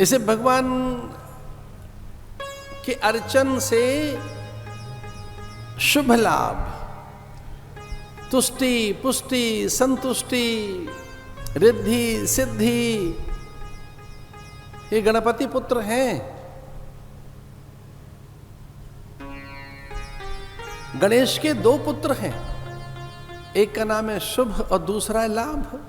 इसे भगवान के अर्चन से शुभ लाभ, तुष्टि, पुष्टि, संतुष्टि, रिद्धि, सिद्धि, ये गणपति पुत्र हैं। गणेश के दो पुत्र हैं, एक का नाम है शुभ और दूसरा है लाभ।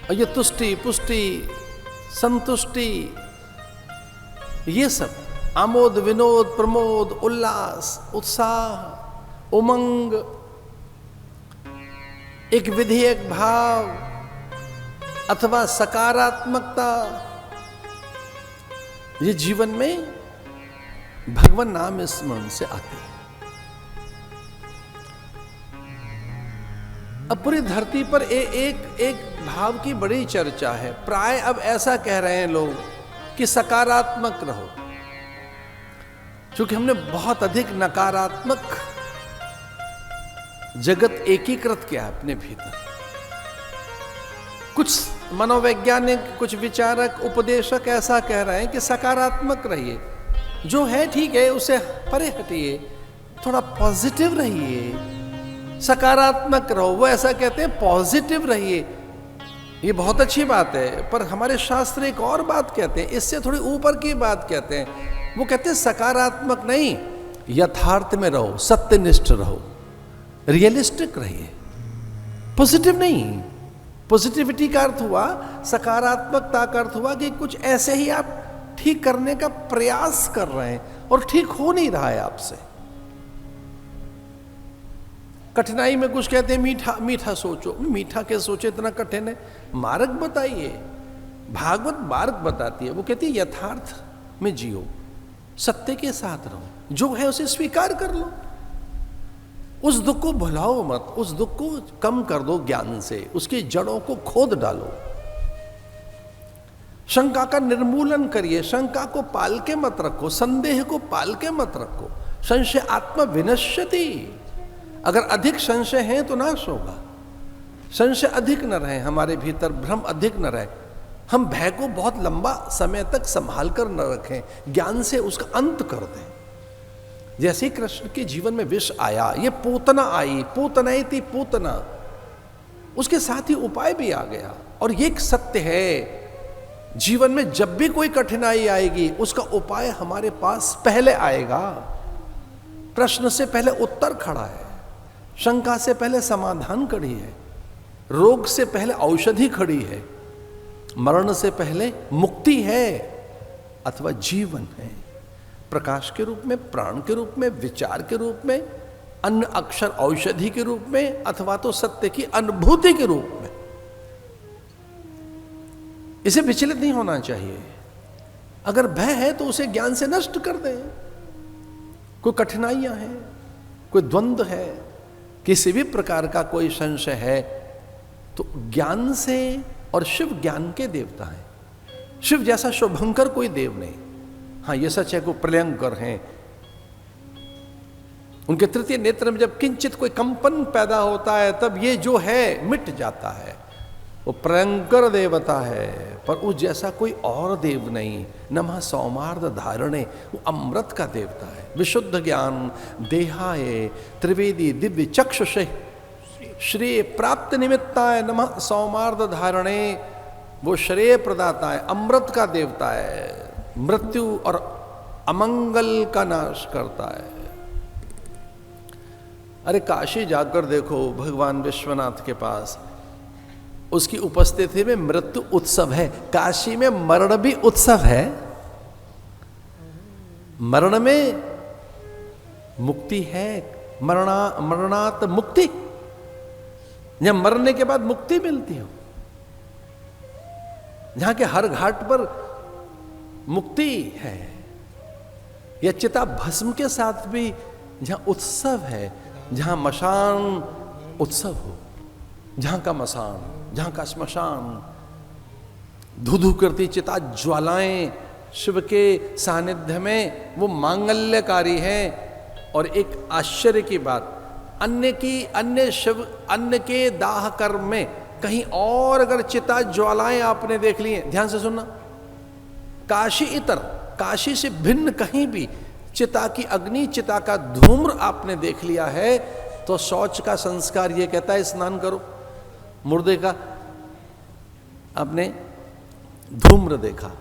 और ये तुष्टि, पुष्टि, संतुष्टि, ये सब आमोद, विनोद, प्रमोद, उल्लास, उत्साह, उमंग, एक विधेयक भाव अथवा सकारात्मकता, ये जीवन में भगवान नाम स्मरण से आती है। अब पूरी धरती पर एक भाव की बड़ी चर्चा है। प्राय अब ऐसा कह रहे हैं लोग कि सकारात्मक रहो, क्योंकि हमने बहुत अधिक नकारात्मक जगत एकीकृत किया अपने भीतर। कुछ मनोवैज्ञानिक, कुछ विचारक, उपदेशक ऐसा कह रहे हैं कि सकारात्मक रहिए, जो है ठीक है उसे परे हटिए, थोड़ा पॉजिटिव रहिए, सकारात्मक रहो। वो ऐसा कहते हैं पॉजिटिव रहिए। ये बहुत अच्छी बात है, पर हमारे शास्त्र एक और बात कहते हैं, इससे थोड़ी ऊपर की बात कहते हैं। वो कहते हैं सकारात्मक नहीं, यथार्थ में रहो, सत्यनिष्ठ रहो, रियलिस्टिक रहिए, पॉजिटिव नहीं। पॉजिटिविटी का अर्थ हुआ, सकारात्मकता का अर्थ हुआ कि कुछ ऐसे ही आप ठीक करने का प्रयास कर रहे हैं और ठीक हो नहीं रहा है आपसे। कठिनाई में कुछ कहते हैं मीठा मीठा सोचो। मीठा क्या सोचे, इतना कठिन है? मार्ग बताइए। भागवत मार्ग बताती है। वो कहती है यथार्थ में जियो, सत्य के साथ रहो, जो है उसे स्वीकार कर लो, उस दुख को भुलाओ मत, उस दुख को कम कर दो ज्ञान से, उसकी जड़ों को खोद डालो। शंका का निर्मूलन करिए, शंका को पाल के मत रखो, संदेह को पाल के मत रखो। संशय आत्मा विनश्यति। अगर अधिक संशय है तो नाश होगा। संशय अधिक न रहे हमारे भीतर, भ्रम अधिक न रहे, हम भय को बहुत लंबा समय तक संभाल कर न रखें, ज्ञान से उसका अंत कर दें। जैसे ही कृष्ण के जीवन में विष आया, ये पूतना आई, पूतनैति पूतना, उसके साथ ही उपाय भी आ गया। और ये एक सत्य है, जीवन में जब भी कोई कठिनाई आएगी उसका उपाय हमारे पास पहले आएगा। प्रश्न से पहले उत्तर खड़ा है, शंका से पहले समाधान खड़ी है, रोग से पहले औषधि खड़ी है, मरण से पहले मुक्ति है अथवा जीवन है। प्रकाश के रूप में, प्राण के रूप में, विचार के रूप में, अन्य अक्षर औषधि के रूप में, अथवा तो सत्य की अनुभूति के रूप में। इसे विचलित नहीं होना चाहिए। अगर भय है तो उसे ज्ञान से नष्ट कर दें। कोई कठिनाइयां हैं, कोई द्वंद्व है, किसी भी प्रकार का कोई संशय है, तो ज्ञान से, और शिव ज्ञान के देवता हैं। शिव जैसा शुभंकर कोई देव नहीं। हाँ ये सच है को प्रलयंकर हैं, उनके तृतीय नेत्र में जब किंचित कोई कंपन पैदा होता है तब ये जो है मिट जाता है। वो प्रलयंकर देवता है, पर उस जैसा कोई और देव नहीं। नमः सौमार्द धारणे, वो अमृत का देवता है। विशुद्ध ज्ञान देहाय त्रिवेदी दिव्य चक्षुषे श्रेय प्राप्त निमित्ताय नमः सौमार्द धारणे, वो श्रेय प्रदाता है, अमृत का देवता है, मृत्यु और अमंगल का नाश करता है। अरे काशी जाकर देखो भगवान विश्वनाथ के पास, उसकी उपस्थिति में मृत्यु उत्सव है। काशी में मरण भी उत्सव है। मरण में मुक्ति है, मरणात मुक्ति, जहां मरने के बाद मुक्ति मिलती हो, जहां के हर घाट पर मुक्ति है। यह चिता भस्म के साथ भी जहां उत्सव है, जहां मशान उत्सव हो, जहां का मसान, जहां का श्मशान, धू करती चिता ज्वालाएं शिव के सानिध्य में वो मांगल्यकारी है। और एक आश्चर्य की बात, अन्य के दाह कर्म में कहीं और अगर चिता ज्वालाएं आपने देख ली हैं, ध्यान से सुनना, काशी इतर, काशी से भिन्न कहीं भी चिता की अग्नि, चिता का धूम्र आपने देख लिया है, तो शौच का संस्कार ये कहता है स्नान करो। मुर्दे का आपने धूम्र देखा,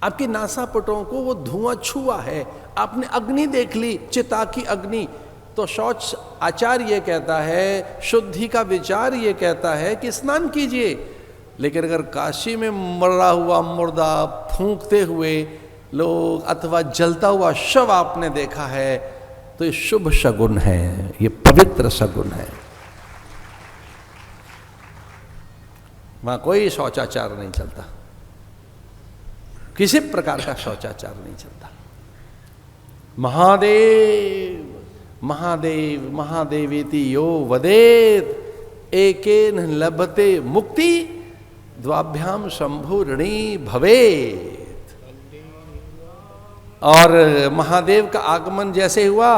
आपकी नासापुटों को वो धुआं छुआ है, आपने अग्नि देख ली, चिता की अग्नि, तो शौच आचार ये कहता है, शुद्धि का विचार ये कहता है कि स्नान कीजिए। लेकिन अगर काशी में मरा हुआ मुर्दा फूंकते हुए लोग अथवा जलता हुआ शव आपने देखा है, तो ये शुभ शगुन है, ये पवित्र शगुन है। वहां कोई शौचाचार नहीं चलता, किसी प्रकार का शौचाचार नहीं चलता। महादेव महादेव महादेवेति यो वदेत एकेन लभते मुक्ति द्वाभ्याम शंभु ऋणी भवेत। और महादेव का आगमन जैसे हुआ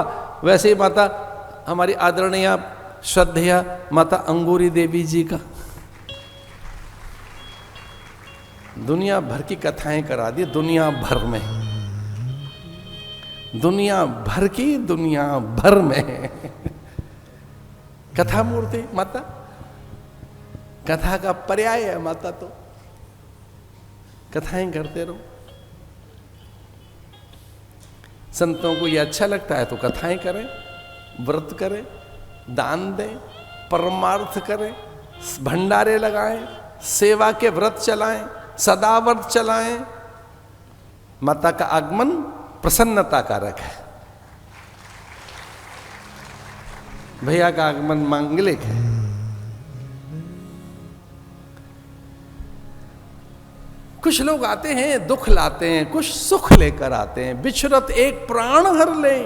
वैसे ही माता हमारी आदरणीय श्रद्धेय माता अंगूरी देवी जी का दुनिया भर की कथाएं करा दी, दुनिया भर में, दुनिया भर की, दुनिया भर में कथा मूर्ति माता, कथा का पर्याय है माता, तो कथाएं करते रहो। संतों को ये अच्छा लगता है तो कथाएं करें, व्रत करें, दान दें, परमार्थ करें, भंडारे लगाएं, सेवा के व्रत चलाएं, सदा व्रत चलाएं। माता का आगमन प्रसन्नता कारक है, भैया का आगमन मांगलिक है। कुछ लोग आते हैं दुख लाते हैं, कुछ सुख लेकर आते हैं। बिछरत एक प्राण हर ले,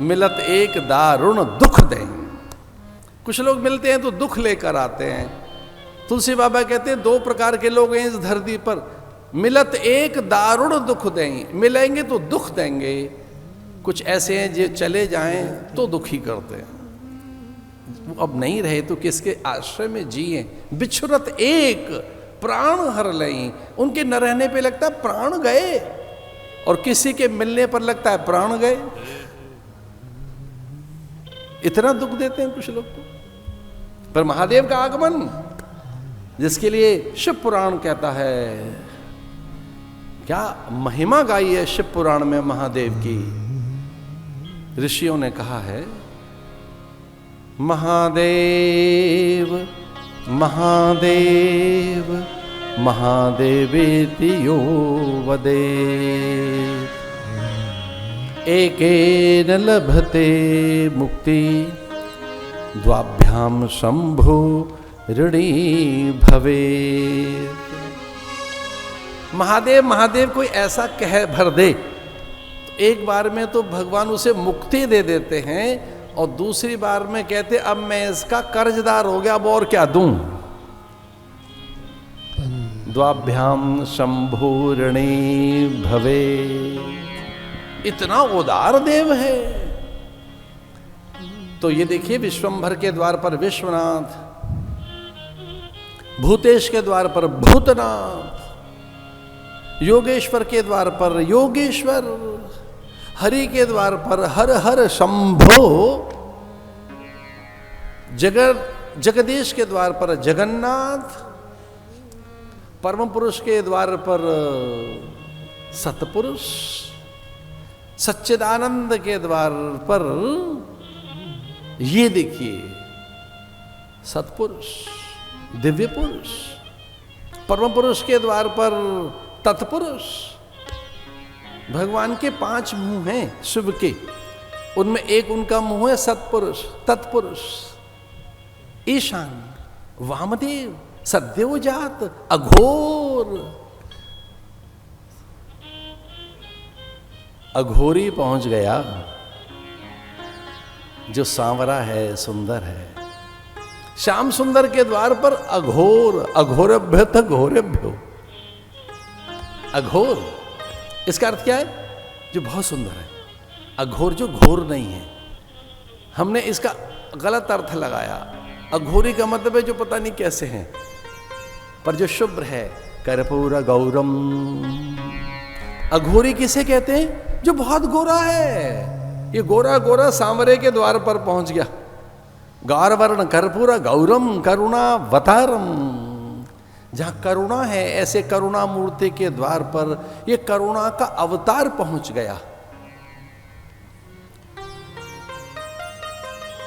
मिलत एक दारुण दुख दें। कुछ लोग मिलते हैं तो दुख लेकर आते हैं। तुलसी बाबा कहते हैं दो प्रकार के लोग हैं इस धरती पर, मिलत एक दारुण दुख दें, मिलेंगे तो दुख देंगे। कुछ ऐसे हैं जो चले जाएं तो दुखी करते हैं, वो अब नहीं रहे तो किसके आश्रय में जिए। बिछरत एक प्राण हर लें, उनके न रहने पे लगता है प्राण गए, और किसी के मिलने पर लगता है प्राण गए। इतना दुख देते हैं कुछ लोग को। पर महादेव का आगमन, जिसके लिए शिव पुराण कहता है, क्या महिमा गाई है शिव पुराण में महादेव की। ऋषियों ने कहा है, महादेव महादेव महादेवेति यो वदेत, एकेन लभते मुक्ति द्वाभ्याम शंभो ऋणी भवेत। महादेव महादेव कोई ऐसा कह भर दे तो एक बार में तो भगवान उसे मुक्ति दे देते हैं, और दूसरी बार में कहते अब मैं इसका कर्जदार हो गया, अब और क्या दूं। द्वाभ्याम शंभो ऋणी भवे, इतना उदार देव है। तो ये देखिए, विश्वंभर के द्वार पर विश्वनाथ, भूतेश के द्वार पर भूतनाथ, योगेश्वर के द्वार पर योगेश्वर, हरि के द्वार पर हर हर शंभो, जगदीश के द्वार पर जगन्नाथ, परम पुरुष के द्वार पर सतपुरुष, सच्चिदानंद के द्वार पर ये देखिए सतपुरुष, दिव्य पुरुष, परम पुरुष के द्वार पर तत्पुरुष। भगवान के 5 मुंह हैं शिव के, उनमें एक उनका मुंह है सतपुरुष, तत्पुरुष, ईशान, वामदेव, सद्योजात, अघोर। अघोरी पहुंच गया जो सांवरा है, सुंदर है। श्याम सुंदर के द्वार पर अघोर, अघोरभ्य त घोरभ्यो, अघोर इसका अर्थ क्या है? जो बहुत सुंदर है। अघोर जो घोर नहीं है, हमने इसका गलत अर्थ लगाया। अघोरी का मतलब है जो पता नहीं कैसे हैं, पर जो शुभ्र है, कर्पूर गौरम। अघोरी किसे कहते हैं? जो बहुत गोरा है। ये गोरा गोरा सांवरे के द्वार पर पहुंच गया। गौरवर्ण कर्पूर गौरम करुणावतारम। जहां करुणा है, ऐसे करुणा मूर्ति के द्वार पर ये करुणा का अवतार पहुंच गया।